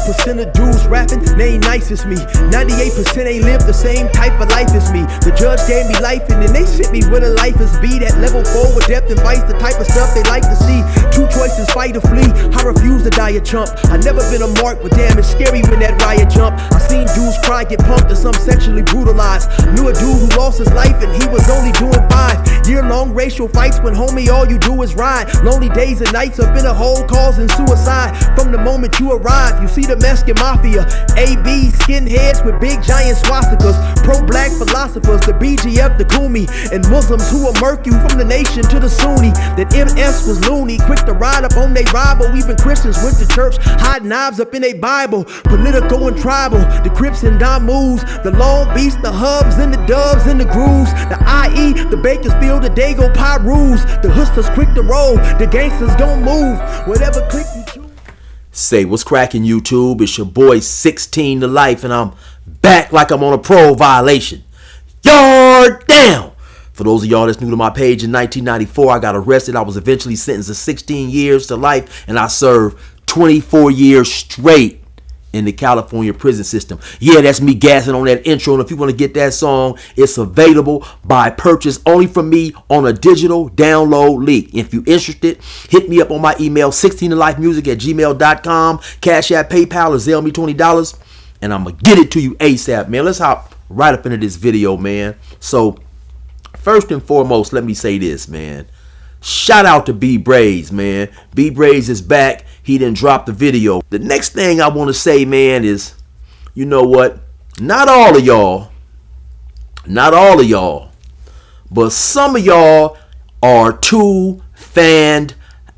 1% of dudes rapping, they ain't nice as me. 98% ain't live the same type of life as me. The judge gave me life and then they sent me where the life is be. That level 4 with depth and vice, the type of stuff they like to see. Two choices, fight or flee. I refuse to die a chump. I never been a mark, but damn, it's scary when that riot jump. I seen dudes cry, get pumped, and some sexually brutalized. Knew a dude who lost his life and he was only doing 5 year-long racial fights when homie all you do is ride. Lonely days and nights up in a hole causing suicide. From the moment you arrive, you see the Mexican mafia, AB skinheads with big giant swastikas, pro-black philosophers, the BGF, the Kumi, and Muslims who will murk you from the nation to the Sunni. That MS was loony, quick to ride up on they rival. Even Christians went to church, hide knives up in they Bible. Political and tribal, the Crips and Damus, the Long Beach, the Hubs and the Dubs and the Grooves, the IE, the Bakersfield, the Dago Pyrus, the Hustlers quick to roll, the gangsters gon' move, whatever click you choose. Say, what's cracking, YouTube? It's your boy 16 to life, and I'm back like I'm on a parole violation. Yard down! For those of y'all that's new to my page, in 1994, I got arrested. I was eventually sentenced to 16 years to life, and I served 24 years straight in the California prison system. Yeah, that's me gassing on that intro, and if you want to get that song, it's available by purchase only from me on a digital download link. If you're interested, hit me up on my email, 16tolifemusic@gmail.com, Cash App, PayPal, or Zelle me $20, and I'm gonna get it to you ASAP, man. Let's hop right up into this video, man. So first and foremost, let me say this, man. Shout out to B-Brazy, man. B-Brazy is back. He didn't drop the video. The next thing I want to say, man, is, you know what? Not all of y'all, but some of y'all are too fanned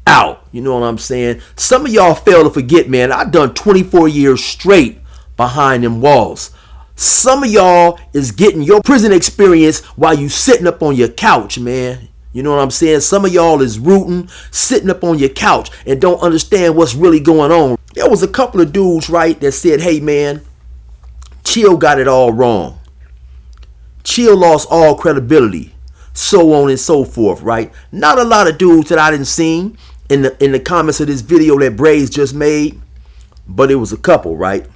out. You know what I'm saying? Some of y'all fail to forget, man, I done 24 years straight behind them walls. Some of y'all is getting your prison experience while you sitting up on your couch, man. You know what I'm saying? Some of y'all is rooting, sitting up on your couch, and don't understand what's really going on. There was a couple of dudes, right, that said, hey, man, Chill got it all wrong. Chill lost all credibility, so on and so forth, right? Not a lot of dudes that I didn't see in the comments of this video that Brazy just made, but it was a couple, right?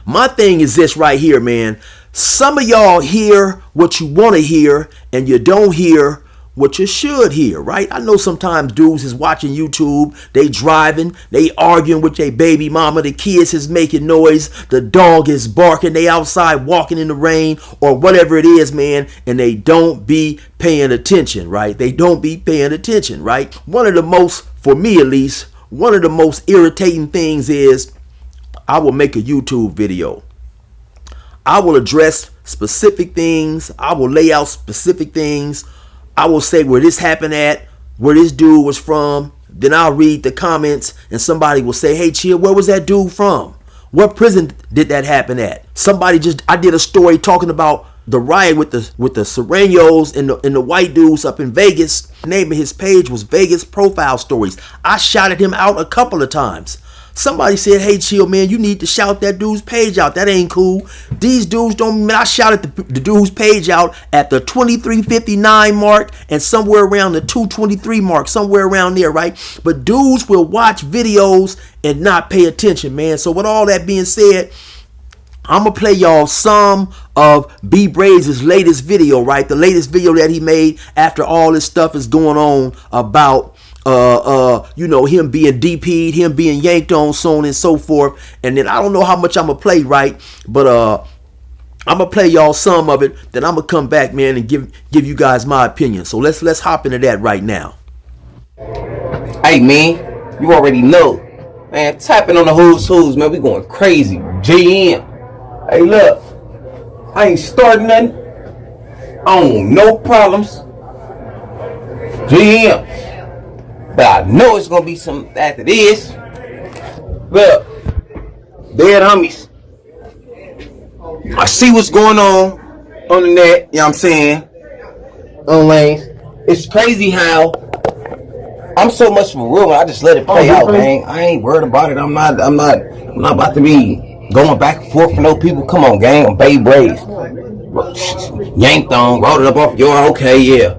My thing is this right here, man. Some of y'all hear what you want to hear and you don't hear what you should hear, right? I know sometimes dudes is watching YouTube, they driving, they arguing with their baby mama, the kids is making noise, the dog is barking, they outside walking in the rain or whatever it is, man, and they don't be paying attention, right? They don't be paying attention, right? One of the most, for me at least, one of the most irritating things is I will make a YouTube video. I will address specific things. I will lay out specific things. I will say where this happened at, where this dude was from. Then I'll read the comments and somebody will say, hey, Chill, where was that dude from? What prison did that happen at? I did a story talking about the riot with the Serenos and the white dudes up in Vegas. The name of his page was Vegas Profile Stories. I shouted him out a couple of times. Somebody said, hey, Chill, man, you need to shout that dude's page out. That ain't cool. These dudes don't, man, I shouted the dude's page out at the 23:59 mark and somewhere around the 2:23 mark, somewhere around there, right? But dudes will watch videos and not pay attention, man. So with all that being said, I'm going to play y'all some of B-Brazy's latest video, right? The latest video that he made after all this stuff is going on about you know, him being DP'd, him being yanked on, so on and so forth. And then I don't know how much I'm gonna play, right? But I'm gonna play y'all some of it. Then I'm gonna come back, man, and give you guys my opinion. So let's hop into that right now. Hey, man, you already know, man. Tapping on the who's, man. We going crazy. GM. Hey, look, I ain't starting nothing. I don't want no problems. GM. But I know it's gonna be some after this. Look, dead homies. I see what's going on the net, you know what I'm saying? On lanes. It's crazy how I'm so much of a real one, I just let it play out, man. I ain't worried about it. I'm not about to be going back and forth for no people. Come on, gang. I'm B-Brazy. Yanked on, wrote it up off your okay, yeah.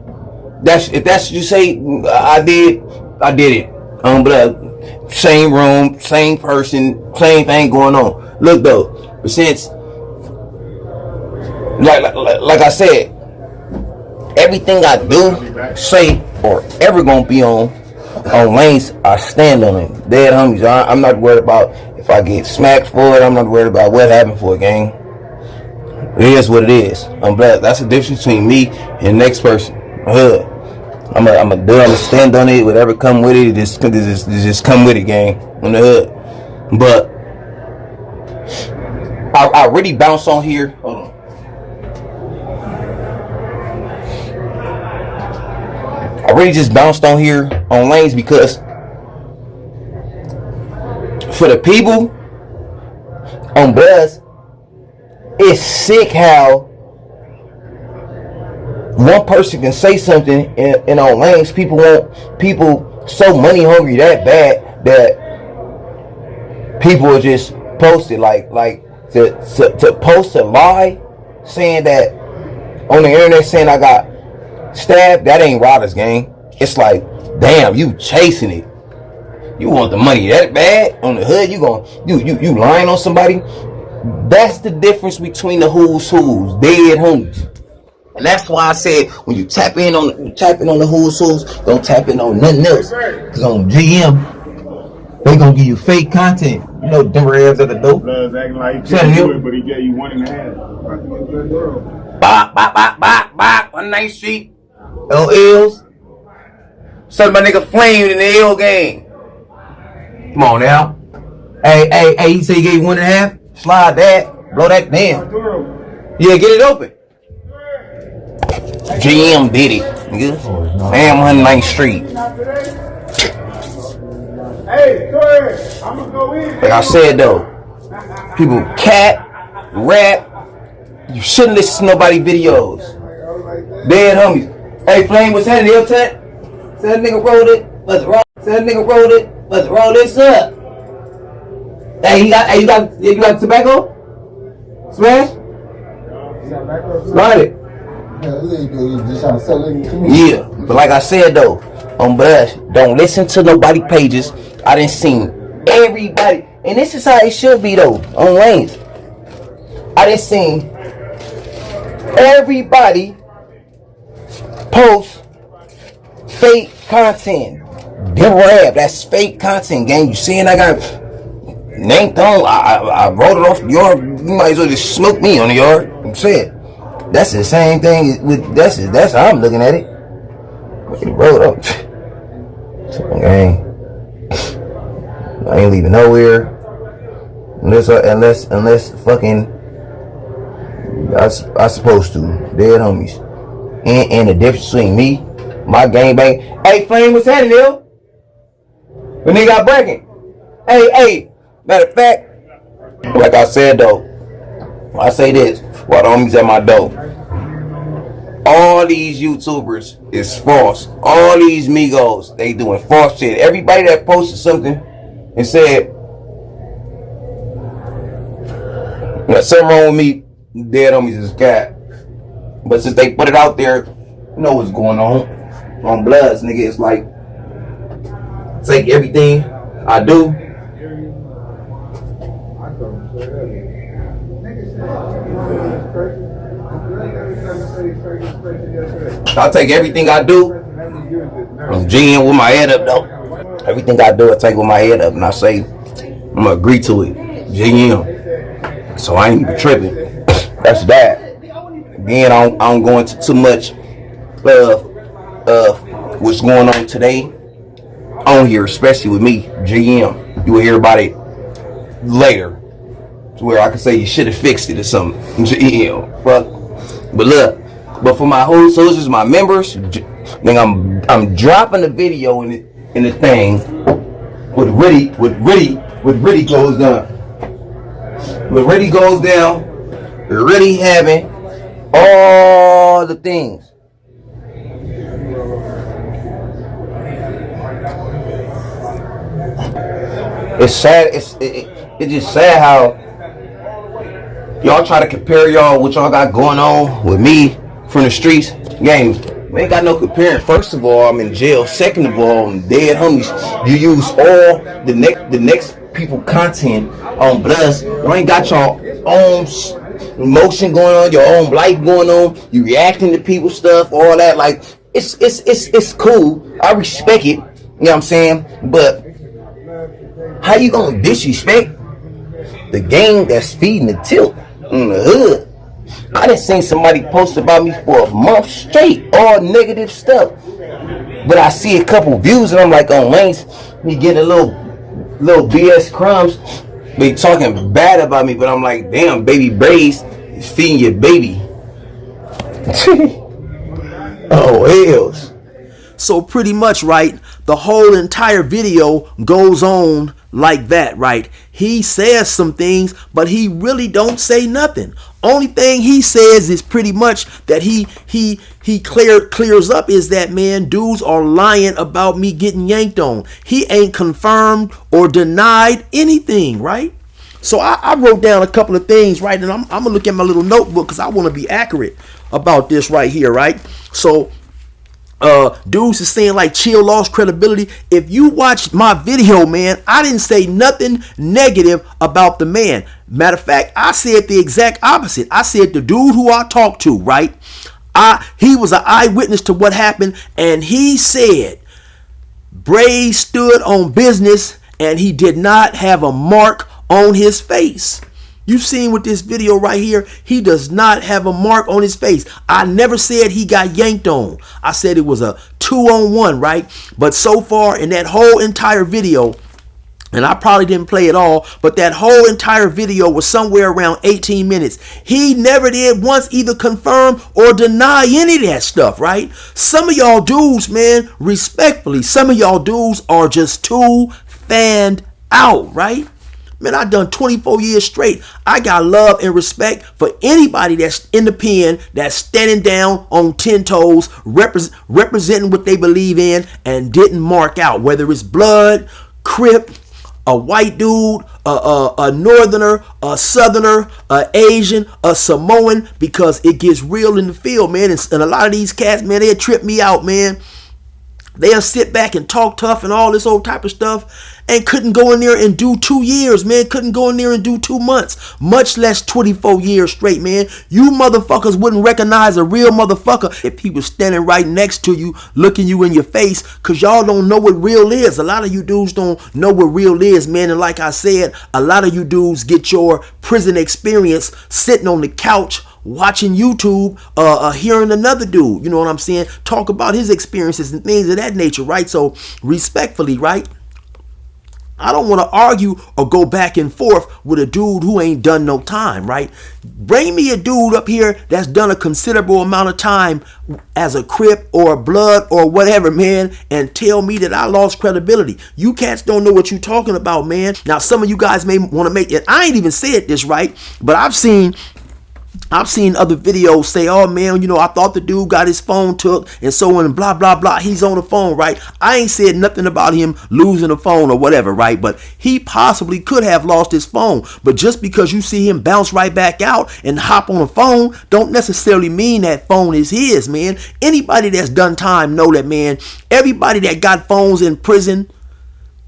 If that's what you say, I did it. But same room, same person, same thing going on. Look though, but since like I said, everything I do, say, or ever gonna be on lanes, I stand on it. Dead homies. I'm not worried about if I get smacked for it. I'm not worried about what happened for it, gang. It is what it is. I'm blessed. That's the difference between me and the next person. I'm a stand on it. Whatever come with it, just come with it, gang. On the hood. But I really bounce on here. Hold on. I really just bounced on here on lanes because for the people on Buzz, it's sick how one person can say something and on lanes people so money hungry that bad that people will just post it like to post a lie saying that on the internet saying I got stabbed. That ain't Riders, gang. It's like, damn, you chasing it. You want the money that bad on the hood? You lying on somebody? That's the difference between the who's dead homies. And that's why I said when you tap in on the who's don't tap in on nothing else. Cause on GM, they gonna give you fake content. You know, them revs at the dope. Blood's acting like he couldn't do it, but he gave you 1.5. Bop, 1 Street. LLs. Son my nigga Flame in the L game. Come on now. Hey, you say you gave 1.5? Slide that. Blow that down. Yeah, get it open. GM did it, nigga. Damn 109th Street. Hey, go ahead. I'm gonna go in. Like I said though, people cat, rap. You shouldn't listen to nobody videos. Dead homies. Hey, Flame, what's happening, L-Tat? Say that nigga rolled it. Let's roll this up. Hey, you got tobacco? Smash? Light it. Yeah, but like I said though, on Blush, don't listen to nobody pages. I done seen everybody, and this is how it should be though, on lanes. I done seen everybody post fake content. Them rap, that's fake content, gang. You seeing I got name thong, I wrote it off the yard. You might as well just smoke me on the yard. I'm saying. That's the same thing with that's how I'm looking at it. Rolled up. Gang. I ain't leaving nowhere. Unless fucking I supposed to. Dead homies. And the difference between me, my gang bang. Hey, Flame, what's happening, yo? When they got breaking. Hey. Matter of fact, like I said though, I say this while the homies at my door. All these YouTubers is false. All these Migos, they doing false shit. Everybody that posted something and said something wrong with me, dead homies is cat. But since they put it out there, you know what's going on. On Bloods, nigga, it's like take everything I do. I'll take everything I do. I'm GM with my head up though. Everything I do, I take with my head up, and I say I'm gonna agree to it. GM. So I ain't even tripping. That's that. Again, I don't go into too much of what's going on today on here, especially with me, GM. You will hear about it later, to where I can say you should have fixed it or something. GM. Fuck. But look. But for my whole soldiers, my members, then I'm dropping the video in the thing. What really goes down. What really goes down. We're really having all the things. It's sad. It's just sad how y'all try to compare y'all what y'all got going on with me from the streets. Gang, We ain't got no comparing. First of all, I'm in jail. Second of all, I'm dead homies. You use all the next people content on Bloods. You ain't got your own emotion going on, your own life going on. You reacting to people's stuff, all that. Like it's cool. I respect it. You know what I'm saying? But how you gonna disrespect the gang that's feeding the tilt in the hood? I done seen somebody post about me for a month straight, all negative stuff. But I see a couple views and I'm like, on Lane's, me getting a little BS crumbs. They talking bad about me, but I'm like, damn, baby Brazy is feeding your baby. Oh, hells. So pretty much, right, the whole entire video goes on like that, right? He says some things, but he really don't say nothing. Only thing he says is pretty much that he clears up is that, man, dudes are lying about me getting yanked on. He ain't confirmed or denied anything, right? So I wrote down a couple of things, right? And I'm gonna look at my little notebook because I want to be accurate about this right here, right? So dudes is saying like Chill lost credibility. If you watch my video, man, I didn't say nothing negative about the man. Matter of fact, I said the exact opposite. I said the dude who I talked to, right? He was an eyewitness to what happened, and he said Brazy stood on business and he did not have a mark on his face. You've seen with this video right here, he does not have a mark on his face. I never said he got yanked on. I said it was a 2-on-1, right? But so far in that whole entire video, and I probably didn't play it all, but that whole entire video was somewhere around 18 minutes. He never did once either confirm or deny any of that stuff, right? Some of y'all dudes, man, respectfully, some of y'all dudes are just too fanned out, right? Man, I done 24 years straight. I got love and respect for anybody that's in the pen, that's standing down on 10 toes, representing what they believe in and didn't mark out. Whether it's Blood, Crip, a white dude, a northerner, a southerner, a Asian, a Samoan, because it gets real in the field, man. And a lot of these cats, man, they'll trip me out, man. They'll sit back and talk tough and all this old type of stuff and couldn't go in there and do 2 years, man. Couldn't go in there and do 2 months, much less 24 years straight, man. You motherfuckers wouldn't recognize a real motherfucker if he was standing right next to you, looking you in your face, because y'all don't know what real is. A lot of you dudes don't know what real is, man. And like I said, a lot of you dudes get your prison experience sitting on the couch watching YouTube, hearing another dude, you know what I'm saying, talk about his experiences and things of that nature, right? So respectfully, right, I don't want to argue or go back and forth with a dude who ain't done no time, right? Bring me a dude up here that's done a considerable amount of time as a Crip or a Blood or whatever, man, and tell me that I lost credibility. You cats don't know what you're talking about, man. Now, some of you guys may want to make it. I ain't even said this, right? But I've seen other videos say, oh man, you know, I thought the dude got his phone took and so on and blah, blah, blah. He's on the phone, right? I ain't said nothing about him losing the phone or whatever, right? But he possibly could have lost his phone. But just because you see him bounce right back out and hop on a phone don't necessarily mean that phone is his, man. Anybody that's done time know that, man. Everybody that got phones in prison,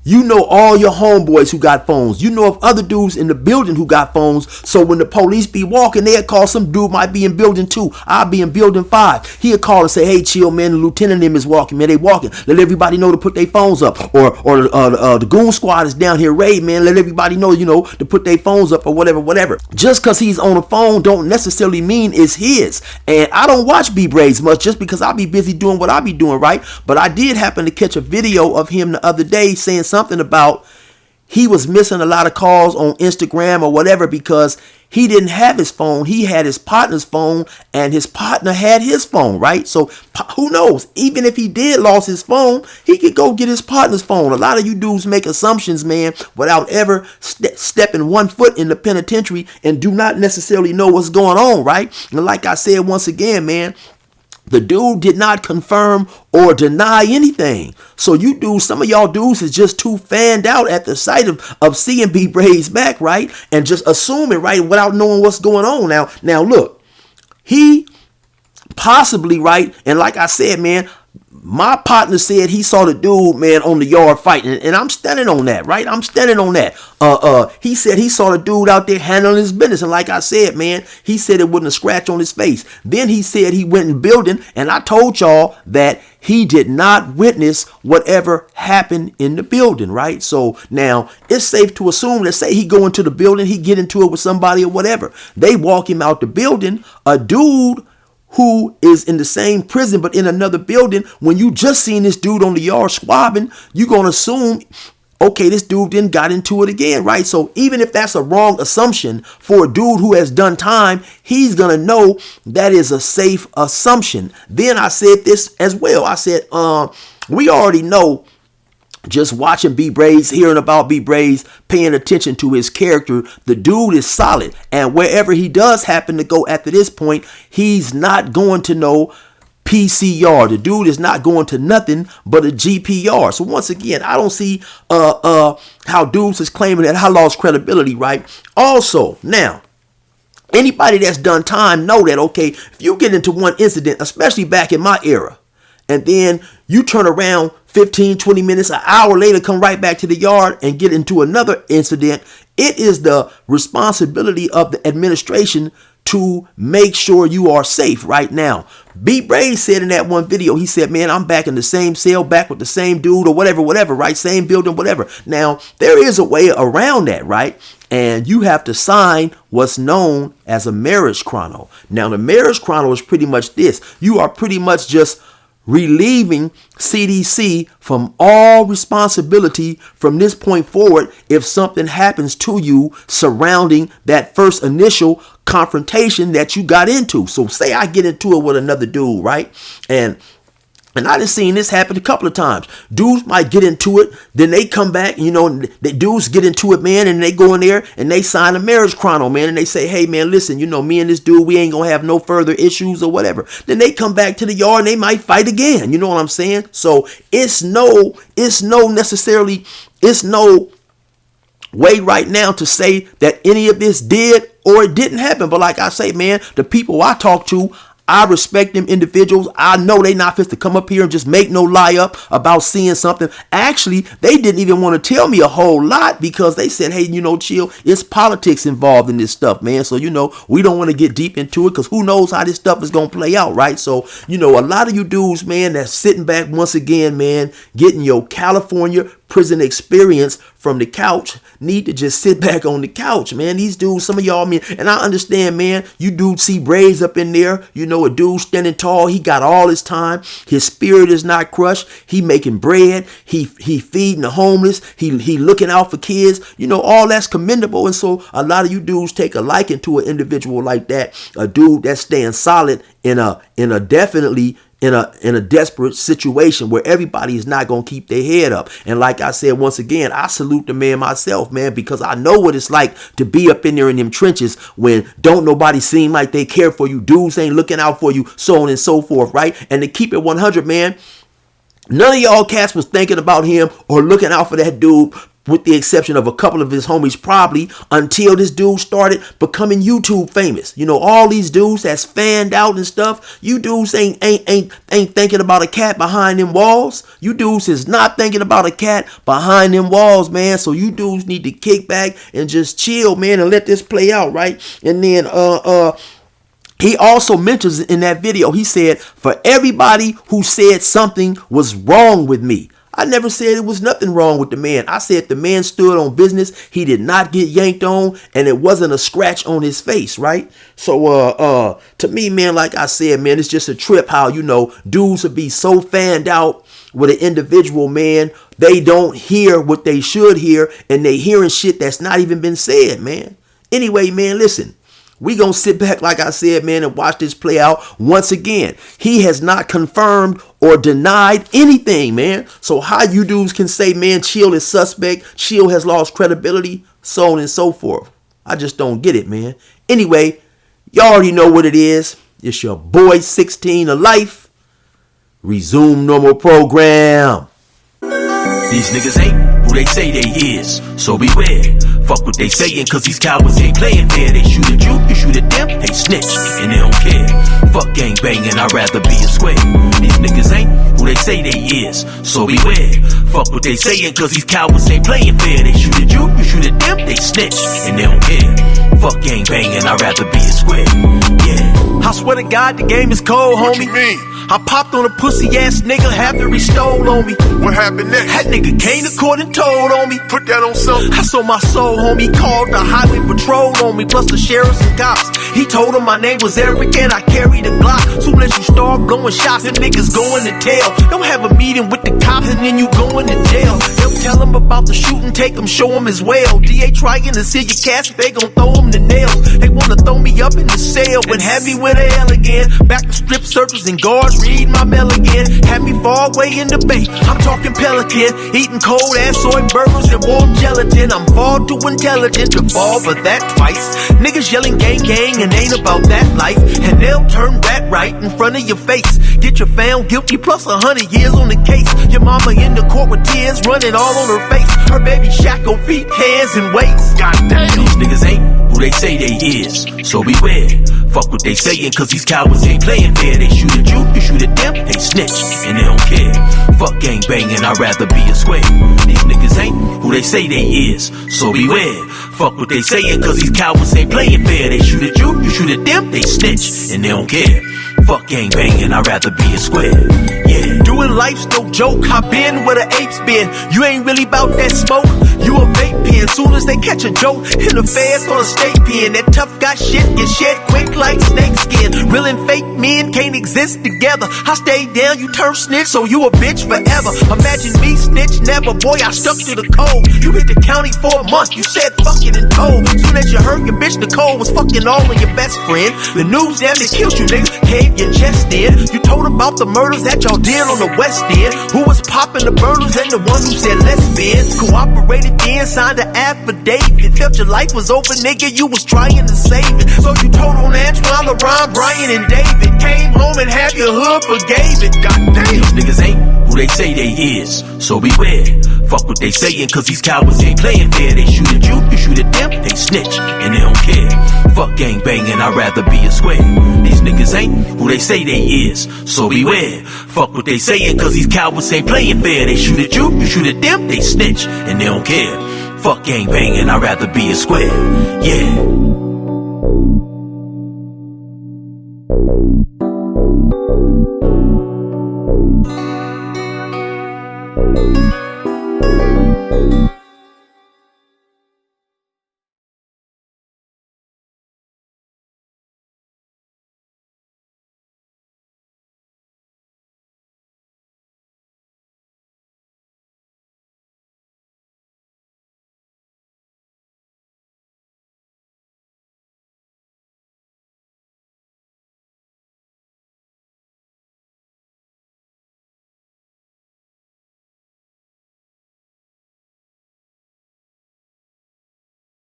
you know all your homeboys who got phones. You know of other dudes in the building who got phones. So when the police be walking, they'll call some dude might be in building 2. I'll be in building 5. He'll call and say, hey, chill, man, the lieutenant them is walking, man. They walking. Let everybody know to put their phones up. Or the goon squad is down here raid, man. Let everybody know, you know, to put their phones up or whatever. Just because he's on the phone don't necessarily mean it's his. And I don't watch B-Brazy much just because I be busy doing what I be doing, right? But I did happen to catch a video of him the other day saying something about he was missing a lot of calls on Instagram or whatever because he didn't have his phone. He had his partner's phone and his partner had his phone, right? So who knows? Even if he did lost his phone, he could go get his partner's phone. A lot of you dudes make assumptions, man, without ever stepping one foot in the penitentiary and do not necessarily know what's going on, right? And like I said once again, man, the dude did not confirm or deny anything. So you dudes, some of y'all dudes is just too fanned out at the sight of seeing B-Brazy back, right? And just assuming, right, without knowing what's going on. Now look, he possibly, right? And like I said, man, my partner said he saw the dude, man, on the yard fighting, and I'm standing on that, right? I'm standing on that. He said he saw the dude out there handling his business, and like I said, man, he said it wasn't a scratch on his face. Then he said he went in building, and I told y'all that he did not witness whatever happened in the building, right? So now it's safe to assume, let's say he go into the building, he get into it with somebody or whatever. They walk him out the building. A dude who is in the same prison but in another building, when you just seen this dude on the yard squabbing, you're going to assume, okay, this dude then got into it again, right? So even if that's a wrong assumption for a dude who has done time, he's going to know that is a safe assumption. Then I said this as well. I said, we already know, just watching B-Brazy, hearing about B-Brazy, paying attention to his character, the dude is solid. And wherever he does happen to go after this point, he's not going to know PCR. The dude is not going to nothing but a GPR. So once again, I don't see how dudes is claiming that I lost credibility, right? Also, now, anybody that's done time know that, okay, if you get into one incident, especially back in my era, and then you turn around 15, 20 minutes, an hour later, come right back to the yard and get into another incident, it is the responsibility of the administration to make sure you are safe right now. B-Brazy said in that one video, he said, man, I'm back in the same cell, back with the same dude or whatever, right? Same building, whatever. Now, there is a way around that, right? And you have to sign what's known as a marriage chrono. Now, the marriage chrono is pretty much this. You are pretty much just relieving CDC from all responsibility from this point forward if something happens to you surrounding that first initial confrontation that you got into. So say I get into it with another dude, right? And I done seen this happen a couple of times. Dudes might get into it, then they come back, you know, the dudes get into it, man, and they go in there and they sign a marriage chrono, man, and they say, hey, man, listen, you know, me and this dude, we ain't gonna have no further issues or whatever. Then they come back to the yard and they might fight again. You know what I'm saying? So it's no way right now to say that any of this did or it didn't happen. But like I say, man, the people I talk to, I respect them individuals. I know they not fit to come up here and just make no lie up about seeing something. Actually, they didn't even want to tell me a whole lot because they said, hey, you know, chill. It's politics involved in this stuff, man. So, you know, we don't want to get deep into it because who knows how this stuff is going to play out, right? So, you know, a lot of you dudes, man, that's sitting back once again, man, getting your California prison experience from the couch, need to just sit back on the couch, man. These dudes, some of y'all, man, and I understand, man, you dudes see Brazy up in there, you know, a dude standing tall, he got all his time, his spirit is not crushed, he making bread, he feeding the homeless, he looking out for kids, you know, all that's commendable. And so a lot of you dudes take a liking to an individual like that, a dude that's staying solid in a definitely in a desperate situation where everybody is not going to keep their head up. And like I said, once again, I salute the man myself, man, because I know what it's like to be up in there in them trenches when don't nobody seem like they care for you. Dudes ain't looking out for you, so on and so forth, right? And to keep it 100, man, none of y'all cats was thinking about him or looking out for that dude, with the exception of a couple of his homies, probably until this dude started becoming YouTube famous. You know, all these dudes that's fanned out and stuff, you dudes ain't thinking about a cat behind them walls. You dudes is not thinking about a cat behind them walls, man. So you dudes need to kick back and just chill, man, and let this play out, right? And then he also mentions in that video, he said, for everybody who said something was wrong with me, I never said it was nothing wrong with the man. I said the man stood on business. He did not get yanked on, and it wasn't a scratch on his face, right? So to me, man, like I said, man, it's just a trip how, you know, dudes would be so fanned out with an individual, man. They don't hear what they should hear, and they hearing shit that's not even been said, man. Anyway, man, listen. We gonna sit back, like I said, man, and watch this play out. Once again, he has not confirmed or denied anything, man. So how you dudes can say, man, Chill is suspect, Chill has lost credibility, so on and so forth. I just don't get it, man. Anyway, y'all already know what it is. It's your boy 16 of life. Resume normal program. These niggas ain't who they say they is, so beware. Fuck what they saying, cause these cowards ain't playing fair. They shoot at you, you shoot at them, they snitch, and they don't care. Fuck gang banging, I'd rather be a square. These niggas ain't who they say they is, so beware. Fuck what they saying, cause these cowards ain't playing fair. They shoot at you, you shoot at them, they snitch, and they don't care. Fuck gang banging, I'd rather be a square. Yeah. I swear to God, the game is cold, homie. What you mean? I popped on a pussy ass nigga after he stole on me. What happened next? That nigga came to court and told on me. Put that on something. I sold my soul, homie. Called the highway patrol on me, plus the sheriffs and cops. He told him my name was Eric and I carried a Glock. Soon as you start blowing shots, them niggas going to jail. Don't have a meeting with the cops and then you going to jail. They'll tell him about the shooting, take him, show him as well. DA trying to see your cash, they gon' throw him the nails. They wanna throw me up in the cell and have me with a L again. Back to strip searchers and guards, read my mail again. Have me far away in the bay, I'm talking Pelican. Eating cold ass soy burgers and warm gelatin. I'm far too intelligent to fall for that twice. Niggas yelling gang gang and ain't about that life. And they'll turn that right in front of your face. Get you found guilty plus 100 years on the case. Your mama in the court with tears running all on her face. Her baby shackled feet, hands and waist. Goddamn, these niggas ain't who they say they is, so beware. Fuck what they saying, cause these cowards ain't playing fair. They shoot at you, you shoot at them, they snitch, and they don't care. Fuck gang banging, I'd rather be a square. These niggas ain't who they say they is, so beware. Fuck what they saying, cause these cowards ain't playing fair. They shoot at you, you shoot at them, they snitch, and they don't care. Fuck gang banging, I'd rather be a square. Yeah. Doing life's no joke, I been where the apes been. You ain't really bout that smoke, you a vape pen. Soon as they catch a joke, in the feds on a state pen. That tough guy shit get shed quick like snake skin. Real and fake men can't exist together. I stayed down, you turn snitch, so you a bitch forever. Imagine me snitch never, boy, I stuck to the code. You hit the county for a month, you said fucking and told. Soon as you heard your bitch Nicole was fucking all of your best friend. The news damn it killed you niggas, caved your chest in. You told about the murders that y'all did on the West End. Who was popping the burners and the one who said lesbian. Cooperated then, signed an affidavit. Felt your life was over, nigga, you was trying to save it. So you told on Antoine, LeBron, Brian, and David. Came home and half your hood forgave it. Goddamn, these niggas ain't who they say they is, so beware. Fuck what they saying, cause these cowards ain't playing fair. They shoot at you, you shoot at them, they snitch, and they don't care. Fuck gang banging, I'd rather be a square. These niggas ain't who they say they is, so beware. Fuck what they saying, cause these cowards ain't playing fair. They shoot at you, you shoot at them, they snitch, and they don't care. Fuck gang banging, I'd rather be a square. Yeah. Thank you.